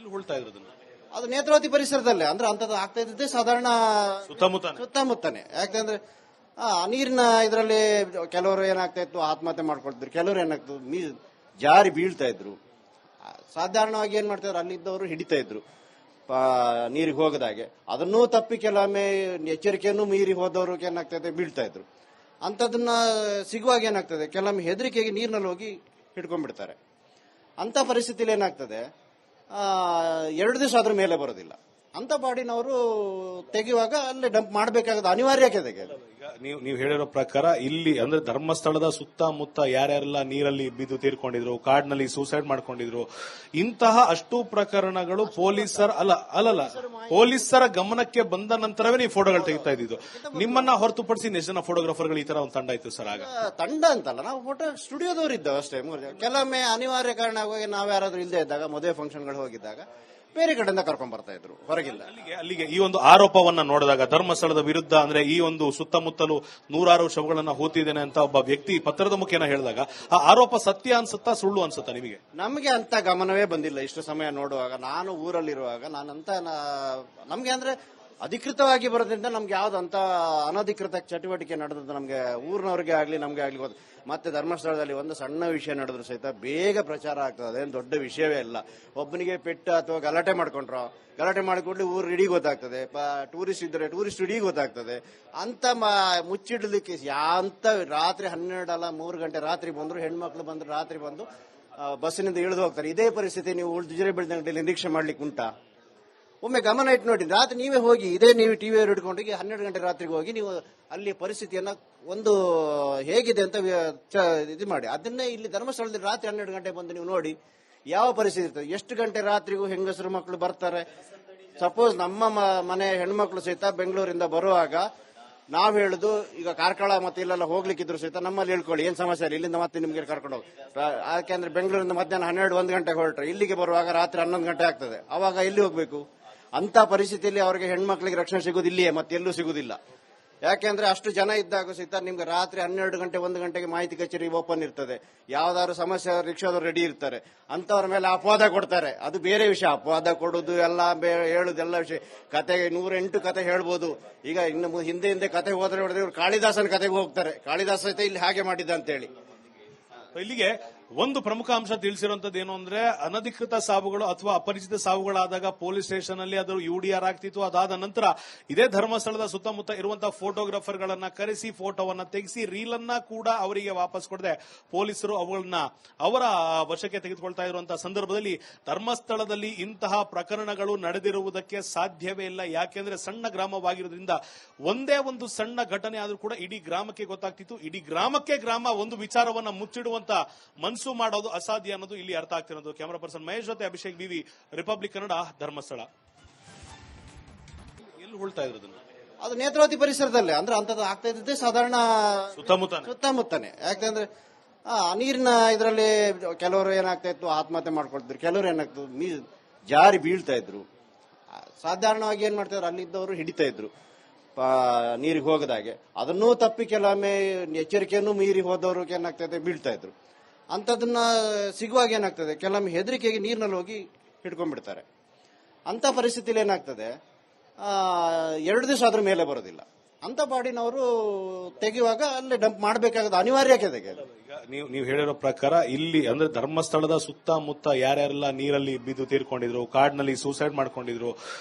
ಎಲ್ಲಿ ಉಳ್ತಾ ಇರೋದು? ಅದು ನೇತ್ರಾವತಿ ಪರಿಸರದಲ್ಲೇ, ಅಂದ್ರೆ ಅಂತದ್ದು ಆಗ್ತಾ ಇದ್ದಿದ್ದೆ ಸಾಧಾರಣ ಸುತ್ತಮುತ್ತನೇ. ಯಾಕಂದ್ರೆ ನೀರಿನ ಇದರಲ್ಲಿ ಕೆಲವರು ಏನಾಗ್ತಾ ಇತ್ತು, ಆತ್ಮಹತ್ಯೆ ಮಾಡ್ಕೊಳ್ತಿದ್ರು, ಕೆಲವರು ಏನಾಗ್ತದೆ ಜಾರಿ ಬೀಳ್ತಾ ಇದ್ರು. ಸಾಧಾರಣವಾಗಿ ಏನ್ ಮಾಡ್ತಿದ್ರು, ಅಲ್ಲಿದ್ದವರು ಹಿಡಿತಾ ಇದ್ರು ನೀರಿಗೆ ಹೋಗದಾಗೆ. ಅದನ್ನೂ ತಪ್ಪಿ ಕೆಲವೊಮ್ಮೆ ಎಚ್ಚರಿಕೆಯನ್ನು ಮೀರಿ ಹೋದವರು ಏನಾಗ್ತದೆ ಬೀಳ್ತಾ ಇದ್ರು. ಅಂತದನ್ನ ಸಿಗುವಾಗ ಏನಾಗ್ತದೆ, ಕೆಲವೊಮ್ಮೆ ಹೆದರಿಕೆಗೆ ನೀರಿನಲ್ಲಿ ಹೋಗಿ ಹಿಡ್ಕೊಂಡ್ಬಿಡ್ತಾರೆ. ಅಂತ ಪರಿಸ್ಥಿತಿಯಲ್ಲಿ ಏನಾಗ್ತದೆ, 2 ದಿವಸ ಅದ್ರ ಮೇಲೆ ಬರೋದಿಲ್ಲ. ಅಂತ ಬಾಡಿನವರು ತೆಗೆಯುವಾಗ ಅಲ್ಲೇ ಡಂಪ್ ಮಾಡಬೇಕಾದ ಅನಿವಾರ್ಯತೆ ಇದೆ. ನೀವು ಹೇಳಿರೋ ಪ್ರಕಾರ ಇಲ್ಲಿ ಅಂದ್ರೆ ಧರ್ಮಸ್ಥಳದ ಸುತ್ತಮುತ್ತ ಯಾರ್ಯಾರೆಲ್ಲ ನೀರಲ್ಲಿ ಬಿದ್ದು ತೀರ್ಕೊಂಡಿದ್ರು, ಕಾಡಿನಲ್ಲಿ ಸೂಸೈಡ್ ಮಾಡ್ಕೊಂಡಿದ್ರು, ಇಂತಹ ಅಷ್ಟು ಪ್ರಕರಣಗಳು ಪೊಲೀಸರ ಗಮನಕ್ಕೆ ಬಂದ ನಂತರವೇ ನೀವು ಫೋಟೋಗಳು ತೆಗಿತಾ ಇದ್ದಿದ್ದು. ನಿಮ್ಮನ್ನ ಹೊರತುಪಡಿಸಿ ಎಷ್ಟು ಜನ ಫೋಟೋಗ್ರಾಫರ್ಗಳು ಈ ತರ ಒಂದು ತಂಡ ಇತ್ತು ಸರ್? ಆಗ ತಂಡ ಅಂತಲ್ಲ, ನಾವು ಫೋಟೋ ಸ್ಟುಡಿಯೋದವ್ರು ಇದ್ದಾವೆ ಅಷ್ಟೇ. ಕೆಲವೊಮ್ಮೆ ಅನಿವಾರ್ಯ ಕಾರಣ ಆಗಿ ನಾವ್ ಯಾರಾದ್ರೂ ಇಲ್ಲದೆ ಇದ್ದಾಗ, ಮದುವೆ ಫಂಕ್ಷನ್ಗಳು ಹೋಗಿದ್ದಾಗ ಬೇರೆ ಕಡೆಯಿಂದ ಕರ್ಕೊಂಡ್ ಬರ್ತಾ ಇದ್ರು ಹೊರಗಿಲ್ಲ. ಅಲ್ಲಿಗೆ ಈ ಒಂದು ಆರೋಪವನ್ನ ನೋಡಿದಾಗ ಧರ್ಮಸ್ಥಳದ ವಿರುದ್ಧ ಅಂದ್ರೆ ಈ ಒಂದು ಸುತ್ತಮುತ್ತಲು 106 ಶವಗಳನ್ನ ಹೂತಿದ್ದೇನೆ ಅಂತ ಒಬ್ಬ ವ್ಯಕ್ತಿ ಪತ್ರದ ಮುಖೇನ ಹೇಳಿದಾಗ ಆ ಆರೋಪ ಸತ್ಯ ಅನ್ಸುತ್ತಾ ಸುಳ್ಳು ಅನ್ಸುತ್ತಾ ನಿಮಗೆ? ನಮಗೆ ಅಂತ ಗಮನವೇ ಬಂದಿಲ್ಲ ಇಷ್ಟು ಸಮಯ ನೋಡುವಾಗ. ನಾನು ಊರಲ್ಲಿರುವಾಗ ನಮ್ಗೆ ಅಂದ್ರೆ ಅಧಿಕೃತವಾಗಿ ಬರೋದ್ರಿಂದ ನಮ್ಗೆ ಯಾವ್ದಂತ ಅನಧಿಕೃತ ಚಟುವಟಿಕೆ ನಡೆದದ್ದು ನಮ್ಗೆ ಊರಿನವ್ರಿಗೆ ಆಗ್ಲಿ ನಮ್ಗೆ ಆಗ್ಲಿ ಮತ್ತೆ ಧರ್ಮಸ್ಥಳದಲ್ಲಿ ಒಂದು ಸಣ್ಣ ವಿಷಯ ನಡೆದ್ರು ಸಹಿತ ಬೇಗ ಪ್ರಚಾರ ಆಗ್ತದೆ. ಅದೇನು ದೊಡ್ಡ ವಿಷಯವೇ ಇಲ್ಲ. ಒಬ್ಬನಿಗೆ ಪೆಟ್ಟು ಅಥವಾ ಗಲಾಟೆ ಮಾಡಿಕೊಡ್ಲಿ ಊರು ಇಡೀ ಗೊತ್ತಾಗ್ತದೆ. ಟೂರಿಸ್ಟ್ ಇದ್ರೆ ಟೂರಿಸ್ಟ್ ಇಡೀ ಗೊತ್ತಾಗ್ತದೆ. ಅಂತ ಮುಚ್ಚಿಡ್ಲಿಕ್ಕೆ ಅಂತ ರಾತ್ರಿ 12 ಅಲ್ಲ 3 ಗಂಟೆ ರಾತ್ರಿ ಬಂದ್ರು, ಹೆಣ್ಮಕ್ಳು ಬಂದ್ರು, ರಾತ್ರಿ ಬಂದು ಬಸ್ಸಿನಿಂದ ಇಳಿದು ಹೋಗ್ತಾರೆ. ಇದೇ ಪರಿಸ್ಥಿತಿ ನೀವು ಉಜಿರೆ ಬೆಳೆದಂಗಡಿಯಲ್ಲಿ ನಿರೀಕ್ಷೆ ಮಾಡ್ಲಿಕ್ಕೆ ಉಂಟಾ? ಒಮ್ಮೆ ಗಮನ ಇಟ್ಟು ನೋಡಿ. ರಾತ್ರಿ ನೀವೇ ಹೋಗಿ, ನೀವು ಟಿವಿ ಹಿಡ್ಕೊಂಡೋಗಿ 12 ಗಂಟೆ ರಾತ್ರಿಗೆ ಹೋಗಿ ನೀವು ಅಲ್ಲಿ ಪರಿಸ್ಥಿತಿಯನ್ನ ಒಂದು ಹೇಗಿದೆ ಅಂತ ಇದು ಮಾಡಿ. ಅದನ್ನೇ ಇಲ್ಲಿ ಧರ್ಮಸ್ಥಳದಲ್ಲಿ ರಾತ್ರಿ 12 ಗಂಟೆ ಬಂದು ನೀವು ನೋಡಿ ಯಾವ ಪರಿಸ್ಥಿತಿ ಇರ್ತದೆ. ಎಷ್ಟು ಗಂಟೆ ರಾತ್ರಿಗೂ ಹೆಂಗಸರು ಮಕ್ಕಳು ಬರ್ತಾರೆ. ಸಪೋಸ್ ನಮ್ಮ ಮನೆ ಹೆಣ್ಮಕ್ಳು ಸಹಿತ ಬೆಂಗಳೂರಿಂದ ಬರುವಾಗ ನಾವ್ ಹೇಳುದು, ಈಗ ಕಾರ್ಕಳ ಮತ್ತೆ ಇಲ್ಲೆಲ್ಲ ಹೋಗ್ಲಿಕ್ಕಿದ್ರು ಸಹಿತ ನಮ್ಮಲ್ಲಿ ಹೇಳ್ಕೊಳ್ಳಿ, ಏನ್ ಸಮಸ್ಯೆ ಇಲ್ಲ, ಇಲ್ಲಿಂದ ಮತ್ತೆ ನಿಮ್ಗೆ ಕರ್ಕೊಂಡು ಹೋಗಿ. ಯಾಕೆಂದ್ರೆ ಬೆಂಗಳೂರಿಂದ ಮಧ್ಯಾಹ್ನ 12-1 ಗಂಟೆಗೆ ಹೊರಟ್ರೆ ಇಲ್ಲಿಗೆ ಬರುವಾಗ ರಾತ್ರಿ 11 ಗಂಟೆ ಆಗ್ತದೆ. ಅವಾಗ ಎಲ್ಲಿ ಹೋಗ್ಬೇಕು? ಅಂತ ಪರಿಸ್ಥಿತಿಯಲ್ಲಿ ಅವರಿಗೆ ಹೆಣ್ಮಕ್ಳಿಗೆ ರಕ್ಷಣೆ ಸಿಗುದು ಇಲ್ಲಿಯೇ, ಮತ್ತೆ ಎಲ್ಲೂ ಸಿಗುದಿಲ್ಲ. ಯಾಕೆಂದ್ರೆ ಅಷ್ಟು ಜನ ಇದ್ದಾಗ ಸಹಿತ ನಿಮ್ಗೆ ರಾತ್ರಿ 12 ಗಂಟೆ 1 ಗಂಟೆಗೆ ಮಾಹಿತಿ ಕಚೇರಿ ಓಪನ್ ಇರ್ತದೆ. ಯಾವ್ದಾದ್ರು ಸಮಸ್ಯೆ ರಿಕ್ಷಾದವ್ರು ರೆಡಿ ಇರ್ತಾರೆ. ಅಂತವ್ರ ಮೇಲೆ ಅಪವಾದ ಕೊಡ್ತಾರೆ. ಅದು ಬೇರೆ ವಿಷಯ. ಅಪವಾದ ಕೊಡುದು ಎಲ್ಲ ಹೇಳುದೆಲ್ಲ ವಿಷಯ. ಕತೆ 108 ಕತೆ ಹೇಳ್ಬೋದು. ಈಗ ಇನ್ನು ಹಿಂದೆ ಕತೆ ಹೋದ್ರೆ ಇವ್ರು ಕಾಳಿದಾಸನ ಕತೆಗೆ ಹೋಗ್ತಾರೆ. ಕಾಳಿದಾಸ ಸಹಿತ ಇಲ್ಲಿ ಹಾಗೆ ಮಾಡಿದ್ದ ಅಂತ ಹೇಳಿ. ಇಲ್ಲಿಗೆ ಒಂದು ಪ್ರಮುಖ ಅಂಶ ತಿಳಿಸಿರುವಂತದ್ದು ಏನು ಅಂದ್ರೆ, ಅನಧಿಕೃತ ಸಾವುಗಳು ಅಥವಾ ಅಪರಿಚಿತ ಸಾವುಗಳಾದಾಗ ಪೊಲೀಸ್ ಸ್ಟೇಷನ್ ಅಲ್ಲಿ ಅದು UDR ಆಗ್ತಿತ್ತು. ಅದಾದ ನಂತರ ಇದೇ ಧರ್ಮಸ್ಥಳದ ಸುತ್ತಮುತ್ತ ಇರುವಂತಹ ಫೋಟೋಗ್ರಾಫರ್ ಗಳನ್ನ ಕರೆಸಿ ಫೋಟೋವನ್ನ ತೆಗೆಸಿ ರೀಲನ್ನ ಕೂಡ ಅವರಿಗೆ ವಾಪಸ್ ಕೊಡದೆ ಪೊಲೀಸರು ಅವುಗಳನ್ನ ಅವರ ವಶಕ್ಕೆ ತೆಗೆದುಕೊಳ್ತಾ ಇರುವಂತಹ ಸಂದರ್ಭದಲ್ಲಿ ಧರ್ಮಸ್ಥಳದಲ್ಲಿ ಇಂತಹ ಪ್ರಕರಣಗಳು ನಡೆದಿರುವುದಕ್ಕೆ ಸಾಧ್ಯವೇ ಇಲ್ಲ. ಯಾಕೆಂದ್ರೆ ಸಣ್ಣ ಗ್ರಾಮವಾಗಿರೋದ್ರಿಂದ ಒಂದೇ ಒಂದು ಸಣ್ಣ ಘಟನೆ ಆದ್ರೂ ಕೂಡ ಇಡೀ ಗ್ರಾಮಕ್ಕೆ ಗೊತ್ತಾಗ್ತಿತ್ತು. ಇಡೀ ಗ್ರಾಮ ಒಂದು ವಿಚಾರವನ್ನ ಮುಚ್ಚಿಡುವಂತ ಮನಸ್ಸು ಮಾಡೋದು ಅಸಾಧ್ಯ ಅನ್ನೋದು ಇಲ್ಲಿ ಅರ್ಥ ಆಗ್ತಿರೋದು. ಕ್ಯಾಮರಾ ಪರ್ಸನ್ ಮಹೇಶ್ ಜೊತೆ ಅಭಿಷೇಕ್ BV, ರಿಪಬ್ಲಿಕ್ ಕನ್ನಡ, ಧರ್ಮಸ್ಥಳ. ಎಲ್ಲಿ ಉಳ್ತಾ ಇರೋದು? ಅದು ನೇತ್ರಾವತಿ ಪರಿಸರದಲ್ಲೇ, ಅಂದ್ರೆ ಅಂತದ್ದು ಆಗ್ತಾ ಇದ್ದಿದ್ದೆ ಸಾಧಾರಣ ಸುತ್ತಮುತ್ತನೇ. ಯಾಕಂದ್ರೆ ನೀರಿನ ಇದರಲ್ಲಿ ಕೆಲವರು ಏನಾಗ್ತಾ ಇತ್ತು, ಆತ್ಮಹತ್ಯೆ ಮಾಡ್ಕೊಳ್ತಿದ್ರು, ಕೆಲವರು ಏನಾಗ್ತದೆ ಜಾರಿ ಬೀಳ್ತಾ ಇದ್ರು. ಸಾಧಾರಣವಾಗಿ ಏನ್ ಮಾಡ್ತಿದ್ರು, ಅಲ್ಲಿದ್ದವರು ಹಿಡಿತಾ ಇದ್ರು ನೀರಿಗೆ ಹೋಗದಾಗೆ. ಅದನ್ನೂ ತಪ್ಪಿ ಕೆಲವೊಮ್ಮೆ ಎಚ್ಚರಿಕೆಯನ್ನು ಮೀರಿ ಹೋದವರು ಏನಾಗ್ತದೆ ಬೀಳ್ತಾ ಇದ್ರು. ಅಂತದನ್ನ ಸಿಗುವಾಗ ಏನಾಗ್ತದೆ, ಕೆಲವೊಮ್ಮೆ ಹೆದರಿಕೆಗೆ ನೀರಿನಲ್ಲಿ ಹೋಗಿ ಹಿಡ್ಕೊಂಡ್ಬಿಡ್ತಾರೆ. ಅಂತ ಪರಿಸ್ಥಿತಿಯಲ್ಲಿ ಏನಾಗ್ತದೆ, 2 ದಿವಸ ಅದ್ರ ಮೇಲೆ ಬರೋದಿಲ್ಲ. ಅಂತ ಬಾಡಿನವರು ತೆಗೆಯುವಾಗ ಅಲ್ಲೇ ಡಂಪ್ ಮಾಡಬೇಕಾದ ಅನಿವಾರ್ಯತೆ ಇದೆ. ನೀವು ಹೇಳಿರೋ ಪ್ರಕಾರ ಇಲ್ಲಿ ಅಂದ್ರೆ ಧರ್ಮಸ್ಥಳದ ಸುತ್ತಮುತ್ತ ಯಾರ್ಯಾರೆಲ್ಲ ನೀರಲ್ಲಿ ಬಿದ್ದು ತೀರ್ಕೊಂಡಿದ್ರು, ಕಾಡಿನಲ್ಲಿ ಸೂಸೈಡ್ ಮಾಡ್ಕೊಂಡಿದ್ರು,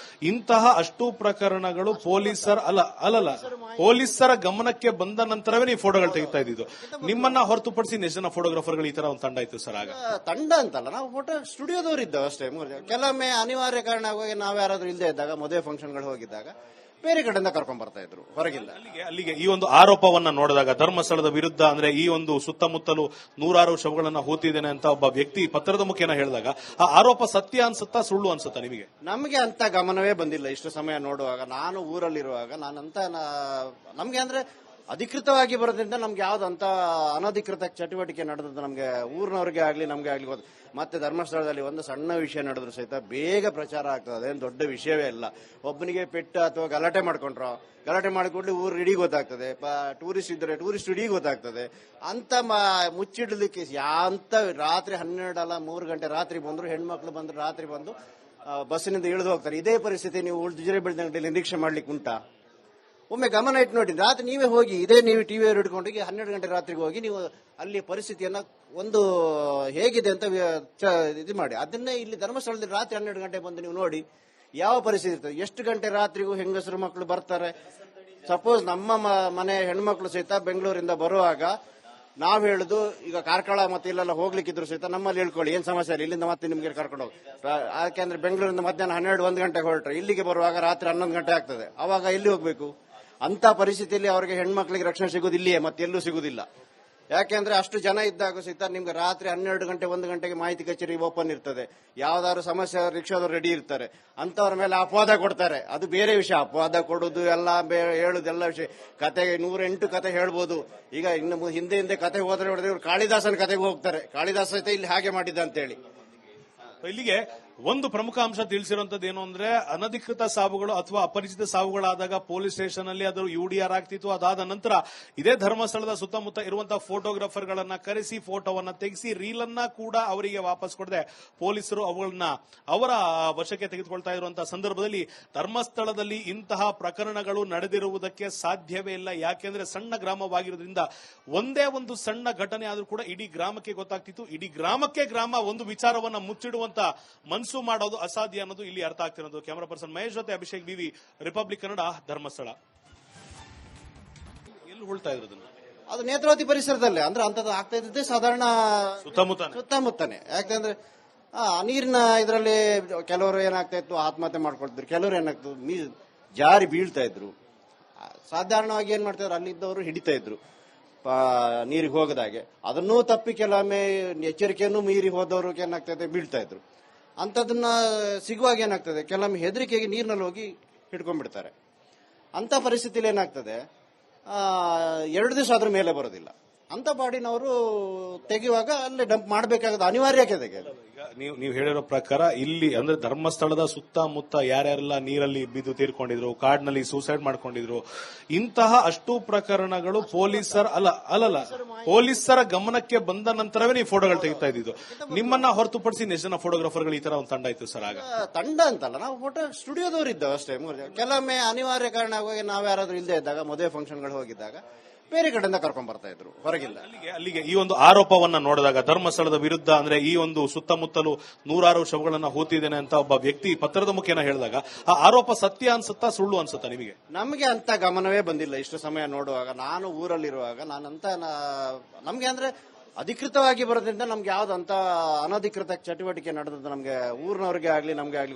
ಇಂತಹ ಅಷ್ಟು ಪ್ರಕರಣಗಳು ಪೊಲೀಸರ ಗಮನಕ್ಕೆ ಬಂದ ನಂತರವೇ ನೀವು ಫೋಟೋಗಳು ತೆಗಿತಾ ಇದ್ದಿದ್ದು. ನಿಮ್ಮನ್ನ ಹೊರತುಪಡಿಸಿ ಎಷ್ಟು ಜನ ಫೋಟೋಗ್ರಾಫರ್ಗಳು ಈ ತರ ಒಂದು ತಂಡ ಇತ್ತು ಸರ್? ಆಗ ತಂಡ ಅಂತಲ್ಲ, ನಾವು ಫೋಟೋ ಸ್ಟುಡಿಯೋದವ್ರು ಇದ್ದಾವೆ ಅಷ್ಟೇ. ಕೆಲವೊಮ್ಮೆ ಅನಿವಾರ್ಯ ಕಾರಣ ಆಗಿ ನಾವ್ ಯಾರಾದ್ರೂ ಇಲ್ಲದೆ ಇದ್ದಾಗ, ಮದುವೆ ಫಂಕ್ಷನ್ಗಳು ಹೋಗಿದ್ದಾಗ ಬೇರೆ ಕಡೆಯಿಂದ ಕರ್ಕೊಂಡ್ ಬರ್ತಾ ಇದ್ರು ಹೊರಗಿಲ್ಲ. ಅಲ್ಲಿಗೆ ಈ ಒಂದು ಆರೋಪವನ್ನ ನೋಡಿದಾಗ ಧರ್ಮಸ್ಥಳದ ವಿರುದ್ಧ ಅಂದ್ರೆ ಈ ಒಂದು ಸುತ್ತಮುತ್ತಲು 106 ಶವಗಳನ್ನ ಹೂತಿದ್ದೇನೆ ಅಂತ ಒಬ್ಬ ವ್ಯಕ್ತಿ ಪತ್ರದ ಮುಖೇನ ಹೇಳಿದಾಗ ಆ ಆರೋಪ ಸತ್ಯ ಅನ್ಸುತ್ತಾ ಸುಳ್ಳು ಅನ್ಸುತ್ತಾ ನಿಮಗೆ? ನಮಗೆ ಅಂತ ಗಮನವೇ ಬಂದಿಲ್ಲ ಇಷ್ಟು ಸಮಯ ನೋಡುವಾಗ. ನಾನು ಊರಲ್ಲಿರುವಾಗ ನಮ್ಗೆ ಅಂದ್ರೆ ಅಧಿಕೃತವಾಗಿ ಬರೋದ್ರಿಂದ ನಮ್ಗೆ ಯಾವ್ದಂತ ಅನಧಿಕೃತ ಚಟುವಟಿಕೆ ನಡೆದದ್ದು ನಮ್ಗೆ ಊರಿನವ್ರಿಗೆ ಆಗ್ಲಿ ನಮ್ಗೆ ಆಗ್ಲಿ ಮತ್ತೆ ಧರ್ಮಸ್ಥಳದಲ್ಲಿ ಒಂದು ಸಣ್ಣ ವಿಷಯ ನಡೆದ್ರು ಸಹಿತ ಬೇಗ ಪ್ರಚಾರ ಆಗ್ತದೆ. ಅದೇನು ದೊಡ್ಡ ವಿಷಯವೇ ಇಲ್ಲ. ಒಬ್ಬನಿಗೆ ಪೆಟ್ಟು ಅಥವಾ ಗಲಾಟೆ ಮಾಡಿಕೊಡ್ಲಿ ಊರು ಇಡೀ ಗೊತ್ತಾಗ್ತದೆ. ಟೂರಿಸ್ಟ್ ಇದ್ರೆ ಟೂರಿಸ್ಟ್ ಇಡೀ ಗೊತ್ತಾಗ್ತದೆ. ಅಂತ ಮುಚ್ಚಿಡ್ಲಿಕ್ಕೆ ರಾತ್ರಿ 12 ಅಲ್ಲ 3 ಗಂಟೆ ರಾತ್ರಿ ಬಂದ್ರು, ಹೆಣ್ಮಕ್ಳು ಬಂದ್ರು, ರಾತ್ರಿ ಬಂದು ಬಸ್ಸಿನಿಂದ ಇಳಿದು ಹೋಗ್ತಾರೆ. ಇದೇ ಪರಿಸ್ಥಿತಿ ನೀವು ಉಜಿರೆ ಬೆಳ್ದಂಗಡಿಯಲ್ಲಿ ನಿರೀಕ್ಷೆ ಮಾಡ್ಲಿಕ್ಕೆ ಉಂಟಾ? ಒಮ್ಮೆ ಗಮನ ಇಟ್ಟು ನೋಡಿ. ರಾತ್ರಿ ನೀವೇ ಹೋಗಿ, ಇದೇ ನೀವು ಟಿವಿ ಹಿಡ್ಕೊಂಡೋಗಿ 12 ಗಂಟೆ ರಾತ್ರಿಗೆ ಹೋಗಿ ನೀವು ಅಲ್ಲಿ ಪರಿಸ್ಥಿತಿಯನ್ನ ಒಂದು ಹೇಗಿದೆ ಅಂತ ಇದು ಮಾಡಿ. ಅದನ್ನೇ ಇಲ್ಲಿ ಧರ್ಮಸ್ಥಳದಲ್ಲಿ ರಾತ್ರಿ 12 ಗಂಟೆ ಬಂದು ನೀವು ನೋಡಿ ಯಾವ ಪರಿಸ್ಥಿತಿ ಇರ್ತದೆ. ಎಷ್ಟು ಗಂಟೆ ರಾತ್ರಿಗೂ ಹೆಂಗಸರು ಮಕ್ಕಳು ಬರ್ತಾರೆ. ಸಪೋಸ್ ನಮ್ಮ ಮನೆ ಹೆಣ್ಮಕ್ಳು ಸಹಿತ ಬೆಂಗಳೂರಿಂದ ಬರುವಾಗ ನಾವ್ ಹೇಳುದು, ಈಗ ಕಾರ್ಕಳ ಮತ್ತೆ ಇಲ್ಲೆಲ್ಲ ಹೋಗ್ಲಿಕ್ಕಿದ್ರು ಸಹಿತ ನಮ್ಮಲ್ಲಿ ಹೇಳ್ಕೊಳ್ಳಿ, ಏನ್ ಸಮಸ್ಯೆ ಇಲ್ಲ, ಇಲ್ಲಿಂದ ಮತ್ತೆ ನಿಮ್ಗೆ ಕರ್ಕೊಂಡು ಹೋಗಿ. ಯಾಕೆಂದ್ರೆ ಬೆಂಗಳೂರಿಂದ ಮಧ್ಯಾಹ್ನ 12-1 ಗಂಟೆಗೆ ಹೊರಟ್ರೆ ಇಲ್ಲಿಗೆ ಬರುವಾಗ ರಾತ್ರಿ 11 ಗಂಟೆ ಆಗ್ತದೆ. ಅವಾಗ ಎಲ್ಲಿ ಹೋಗ್ಬೇಕು? ಅಂತ ಪರಿಸ್ಥಿತಿಯಲ್ಲಿ ಅವರಿಗೆ ಹೆಣ್ಮಕ್ಳಿಗೆ ರಕ್ಷಣೆ ಸಿಗುದು ಇಲ್ಲಿಯೇ, ಮತ್ತೆ ಎಲ್ಲೂ ಸಿಗುದಿಲ್ಲ. ಯಾಕೆಂದ್ರೆ ಅಷ್ಟು ಜನ ಇದ್ದಾಗ ಸಹಿತ ನಿಮ್ಗೆ ರಾತ್ರಿ 12 ಗಂಟೆ 1 ಗಂಟೆಗೆ ಮಾಹಿತಿ ಕಚೇರಿ ಓಪನ್ ಇರ್ತದೆ. ಯಾವ್ದಾದ್ರು ಸಮಸ್ಯೆ ರಿಕ್ಷಾದವ್ರು ರೆಡಿ ಇರ್ತಾರೆ. ಅಂತವ್ರ ಮೇಲೆ ಅಪವಾದ ಕೊಡ್ತಾರೆ. ಅದು ಬೇರೆ ವಿಷಯ. ಅಪವಾದ ಕೊಡುದು ಎಲ್ಲ ಹೇಳುದೆಲ್ಲ ವಿಷಯ. ಕತೆಗೆ 108 ಕತೆ ಹೇಳ್ಬೋದು. ಈಗ ಇನ್ನು ಹಿಂದೆ ಕತೆ ಹೋದ್ರೆ ಹೊಡೆದ್ರೆ ಇವ್ರು ಕಾಳಿದಾಸನ ಕತೆಗೆ ಹೋಗ್ತಾರೆ. ಕಾಳಿದಾಸ ಸಹಿತ ಇಲ್ಲಿ ಹಾಗೆ ಮಾಡಿದ್ದ ಅಂತ ಹೇಳಿ. ಇಲ್ಲಿಗೆ ಒಂದು ಪ್ರಮುಖ ಅಂಶ ತಿಳಿಸಿರುವಂತದ್ದು ಏನು ಅಂದ್ರೆ, ಅನಧಿಕೃತ ಸಾವುಗಳು ಅಥವಾ ಅಪರಿಚಿತ ಸಾವುಗಳಾದಾಗ ಪೊಲೀಸ್ ಸ್ಟೇಷನ್ ಅಲ್ಲಿ ಅದು ಯುಡಿಆರ್ ಆಗ್ತಿತ್ತು. ಅದಾದ ನಂತರ ಇದೇ ಧರ್ಮಸ್ಥಳದ ಸುತ್ತಮುತ್ತ ಇರುವಂತಹ ಫೋಟೋಗ್ರಾಫರ್ ಗಳನ್ನ ಕರೆಸಿ ಫೋಟೋವನ್ನ ತೆಗೆಸಿ ರೀಲನ್ನ ಕೂಡ ಅವರಿಗೆ ವಾಪಸ್ ಕೊಡದೆ ಪೊಲೀಸರು ಅವುಗಳನ್ನ ಅವರ ವಶಕ್ಕೆ ತೆಗೆದುಕೊಳ್ತಾ ಇರುವಂತಹ ಸಂದರ್ಭದಲ್ಲಿ ಧರ್ಮಸ್ಥಳದಲ್ಲಿ ಇಂತಹ ಪ್ರಕರಣಗಳು ನಡೆದಿರುವುದಕ್ಕೆ ಸಾಧ್ಯವೇ ಇಲ್ಲ. ಯಾಕೆಂದ್ರೆ ಸಣ್ಣ ಗ್ರಾಮವಾಗಿರೋದ್ರಿಂದ ಒಂದೇ ಒಂದು ಸಣ್ಣ ಘಟನೆ ಆದ್ರೂ ಕೂಡ ಇಡೀ ಗ್ರಾಮಕ್ಕೆ ಗೊತ್ತಾಗ್ತಿತ್ತು. ಇಡೀ ಗ್ರಾಮ ಒಂದು ವಿಚಾರವನ್ನ ಮುಚ್ಚಿಡುವಂತ ಮನಸ್ಸು ಮಾಡೋದು ಅಸಾಧ್ಯ ಅನ್ನೋದು ಇಲ್ಲಿ ಅರ್ಥ ಆಗ್ತಿರೋದು. ಕ್ಯಾಮರಾ ಪರ್ಸನ್ ಮಹೇಶ್ ಜೊತೆ ಅಭಿಷೇಕ್ ಬಿವಿ, ರಿಪಬ್ಲಿಕ್ ಕನ್ನಡ, ಧರ್ಮಸ್ಥಳ. ಎಲ್ಲಿ ಉಳ್ತಾ ಇರೋದನ್ನ ಅದು ನೇತ್ರಾವತಿ ಪರಿಸರದಲ್ಲೇ. ಅಂದ್ರೆ ಅಂತದ್ದು ಆಗ್ತಾ ಇದ್ದಿದ್ದೆ ಸಾಧಾರಣ ಸುತ್ತಮುತ್ತನೆ. ಯಾಕಂದ್ರೆ ನೀರಿನ ಇದರಲ್ಲಿ ಕೆಲವರು ಏನಾಗ್ತಾ ಇತ್ತು, ಆತ್ಮಹತ್ಯೆ ಮಾಡ್ಕೊಳ್ತಿದ್ರು. ಕೆಲವರು ಏನಾಗ್ತದೆ, ಜಾರಿ ಬೀಳ್ತಾ ಇದ್ರು. ಸಾಧಾರಣವಾಗಿ ಏನ್ ಮಾಡ್ತಿದ್ರು, ಅಲ್ಲಿದ್ದವರು ಹಿಡಿತಾ ಇದ್ರು ನೀರಿಗೆ ಹೋಗದಾಗೆ. ಅದನ್ನೂ ತಪ್ಪಿ ಕೆಲವೊಮ್ಮೆ ಎಚ್ಚರಿಕೆಯನ್ನು ಮೀರಿ ಹೋದವರು ಏನಾಗ್ತದೆ, ಬೀಳ್ತಾ ಇದ್ರು. ಅಂತದನ್ನ ಸಿಗುವಾಗ ಏನಾಗ್ತದೆ, ಕೆಲವೊಮ್ಮೆ ಹೆದರಿಕೆಗೆ ನೀರಿನಲ್ಲಿ ಹೋಗಿ ಹಿಡ್ಕೊಂಡ್ಬಿಡ್ತಾರೆ. ಅಂತ ಪರಿಸ್ಥಿತಿಯಲ್ಲಿ ಏನಾಗ್ತದೆ, 2 ದಿವಸ ಅದ್ರ ಮೇಲೆ ಬರೋದಿಲ್ಲ. ಅಂತ ಬಾಡಿನವರು ತೆಗೆಯುವಾಗ ಅಲ್ಲೇ ಡಂಪ್ ಮಾಡಬೇಕಾಗದ ಅನಿವಾರ್ಯ ಆಗಿದೆ. ನೀವು ಹೇಳಿರೋ ಪ್ರಕಾರ ಇಲ್ಲಿ ಅಂದ್ರೆ ಧರ್ಮಸ್ಥಳದ ಸುತ್ತಮುತ್ತ ಯಾರ್ಯಾರೆಲ್ಲ ನೀರಲ್ಲಿ ಬಿದ್ದು ತೀರ್ಕೊಂಡಿದ್ರು, ಕಾಡಿನಲ್ಲಿ ಸೂಸೈಡ್ ಮಾಡ್ಕೊಂಡಿದ್ರು, ಇಂತಹ ಅಷ್ಟು ಪ್ರಕರಣಗಳು ಪೊಲೀಸರ ಗಮನಕ್ಕೆ ಬಂದ ನಂತರವೇ ನೀವು ಫೋಟೋಗಳು ತೆಗಿತಾ ಇದ್ದಿದ್ದು. ನಿಮ್ಮನ್ನ ಹೊರತುಪಡಿಸಿ ಎಷ್ಟು ಜನ ಫೋಟೋಗ್ರಾಫರ್ಗಳು ಈ ತರ ಒಂದು ತಂಡ ಇತ್ತು ಸರ್? ಆಗ ತಂಡ ಅಂತಲ್ಲ, ನಾವು ಫೋಟೋ ಸ್ಟುಡಿಯೋದವ್ರು ಇದ್ದಾವೆ ಅಷ್ಟೇ. ಕೆಲವೊಮ್ಮೆ ಅನಿವಾರ್ಯ ಕಾರಣ ಆಗುವಾಗ ನಾವ್ ಯಾರಾದ್ರೂ ಇಲ್ಲದೆ ಇದ್ದಾಗ, ಮದುವೆ ಫಂಕ್ಷನ್ಗಳು ಹೋಗಿದ್ದಾಗ ಬೇರೆ ಕಡೆಯಿಂದ ಕರ್ಕೊಂಡ್ ಬರ್ತಾ ಇದ್ರು, ಹೊರಗಿಲ್ಲ. ಅಲ್ಲಿಗೆ ಈ ಒಂದು ಆರೋಪವನ್ನ ನೋಡಿದಾಗ ಧರ್ಮಸ್ಥಳದ ವಿರುದ್ಧ ಅಂದ್ರೆ ಈ ಒಂದು ಸುತ್ತಮುತ್ತಲು 106 ಶವಗಳನ್ನ ಹೂತಿದ್ದೇನೆ ಅಂತ ಒಬ್ಬ ವ್ಯಕ್ತಿ ಪತ್ರದ ಮುಖೇನ ಹೇಳಿದಾಗ ಆ ಆರೋಪ ಸತ್ಯ ಅನ್ಸುತ್ತಾ ಸುಳ್ಳು ಅನ್ಸುತ್ತಾ ನಿಮಗೆ? ನಮಗೆ ಅಂತ ಗಮನವೇ ಬಂದಿಲ್ಲ ಇಷ್ಟು ಸಮಯ ನೋಡುವಾಗ. ನಾನು ಊರಲ್ಲಿರುವಾಗ ನಮ್ಗೆ ಅಂದ್ರೆ ಅಧಿಕೃತವಾಗಿ ಬರೋದ್ರಿಂದ ನಮ್ಗೆ ಯಾವ್ದಂತ ಅನಧಿಕೃತ ಚಟುವಟಿಕೆ ನಡೆದಂತ ನಮ್ಗೆ ಊರಿನವ್ರಿಗೆ ಆಗ್ಲಿ ನಮ್ಗೆ ಆಗ್ಲಿ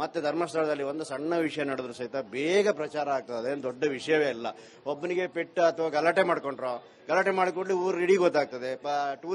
ಮತ್ತೆ ಧರ್ಮಸ್ಥಳದಲ್ಲಿ ಒಂದು ಸಣ್ಣ ವಿಷಯ ನಡೆದ್ರು ಸಹಿತ ಬೇಗ ಪ್ರಚಾರ ಆಗ್ತದೆ. ಅದೇನು ದೊಡ್ಡ ವಿಷಯವೇ ಇಲ್ಲ. ಒಬ್ಬನಿಗೆ ಪೆಟ್ಟು ಅಥವಾ ಗಲಾಟೆ ಮಾಡ್ಕೊಂಡ್ರು, ಗಲಾಟೆ ಮಾಡಿಕೊಂಡು ಊರು ಇಡೀ ಗೊತ್ತಾಗ್ತದೆ. ಟೂರಿಸ್ಟ್